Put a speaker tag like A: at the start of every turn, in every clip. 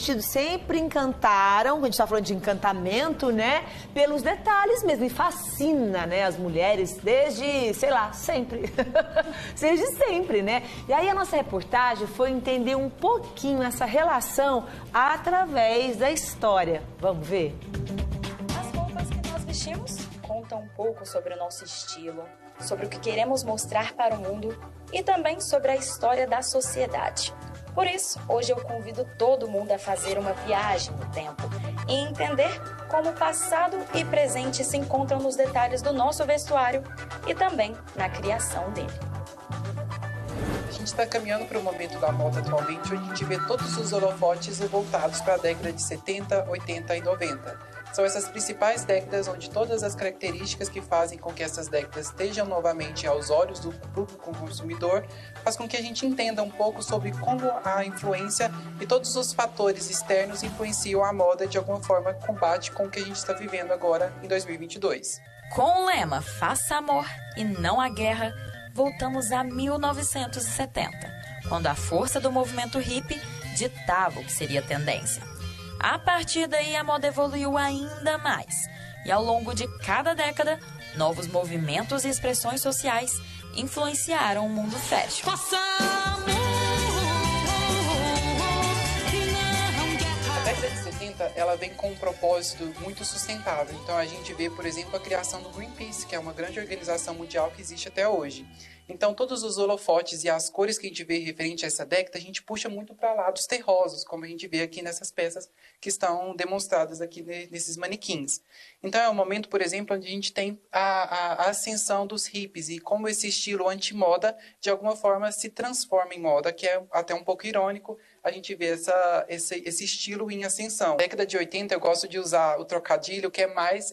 A: vestidos sempre encantaram, a gente tá falando de encantamento, né? Pelos detalhes mesmo, e fascina, né, as mulheres desde, sei lá, sempre. Desde sempre, né? E aí a nossa reportagem foi entender um pouquinho essa relação através da história. Vamos ver?
B: As roupas que nós vestimos contam um pouco sobre o nosso estilo, sobre o que queremos mostrar para o mundo e também sobre a história da sociedade. Por isso, hoje eu convido todo mundo a fazer uma viagem no tempo e entender como o passado e presente se encontram nos detalhes do nosso vestuário e também na criação dele.
C: A gente está caminhando para o momento da moda atualmente, onde a gente vê todos os holofotes voltados para a década de 70, 80 e 90. São essas principais décadas onde todas as características que fazem com que essas décadas estejam novamente aos olhos do público consumidor, faz com que a gente entenda um pouco sobre como a influência e todos os fatores externos influenciam a moda de alguma forma combate com o que a gente está vivendo agora em 2022.
B: Com o lema Faça Amor e Não a Guerra, voltamos a 1970, quando a força do movimento hippie ditava o que seria tendência. A partir daí, a moda evoluiu ainda mais. E ao longo de cada década, novos movimentos e expressões sociais influenciaram o mundo fashion.
C: A década de 70, ela vem com um propósito muito sustentável. Então a gente vê, por exemplo, a criação do Greenpeace, que é uma grande organização mundial que existe até hoje. Então todos os holofotes e as cores que a gente vê referente a essa década, a gente puxa muito para lados terrosos, como a gente vê aqui nessas peças que estão demonstradas aqui nesses manequins. Então é um momento, por exemplo, onde a gente tem a ascensão dos hippies e como esse estilo anti-moda, de alguma forma, se transforma em moda, que é até um pouco irônico. A gente vê esse estilo em ascensão. Na década de 80, eu gosto de usar o trocadilho que é mais.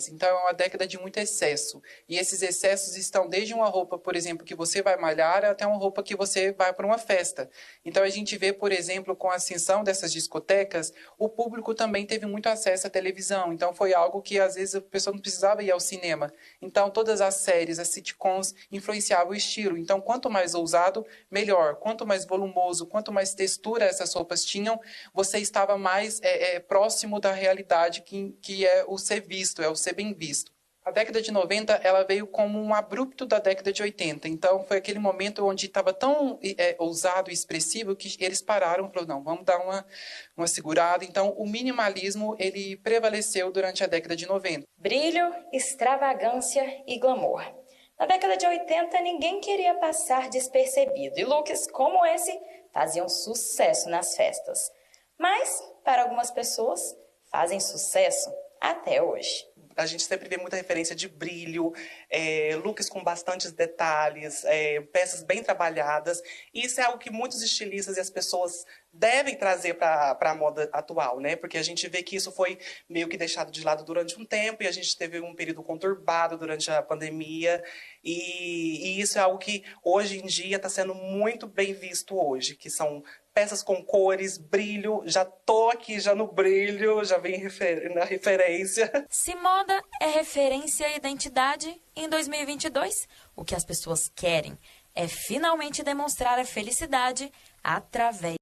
C: Então, é uma década de muito excesso. E esses excessos estão desde uma roupa, por exemplo, que você vai malhar, até uma roupa que você vai para uma festa. Então, a gente vê, por exemplo, com a ascensão dessas discotecas, o público também teve muito acesso à televisão. Então, foi algo que, às vezes, a pessoa não precisava ir ao cinema. Então, todas as séries, as sitcoms, influenciavam o estilo. Então, quanto mais ousado, melhor. Quanto mais volumoso, quanto mais textura essas roupas tinham, você estava mais próximo da realidade que é o ser visto, é o ser bem visto. A década de 90, ela veio como um abrupto da década de 80. Então, foi aquele momento onde estava tão ousado e expressivo que eles pararam e falaram, não, vamos dar uma segurada. Então, o minimalismo, ele prevaleceu durante a década de 90.
B: Brilho, extravagância e glamour. Na década de 80, ninguém queria passar despercebido e looks como esse faziam sucesso nas festas. Mas, para algumas pessoas, fazem sucesso até hoje.
D: A gente sempre vê muita referência de brilho, looks com bastantes detalhes, peças bem trabalhadas. E isso é algo que muitos estilistas e as pessoas devem trazer para a moda atual, né? Porque a gente vê que isso foi meio que deixado de lado durante um tempo e a gente teve um período conturbado durante a pandemia. E isso é algo que hoje em dia está sendo muito bem visto hoje, que são peças com cores, brilho, já tô aqui já no brilho, já vem na referência.
B: Se moda é referência e identidade, em 2022, o que as pessoas querem é finalmente demonstrar a felicidade através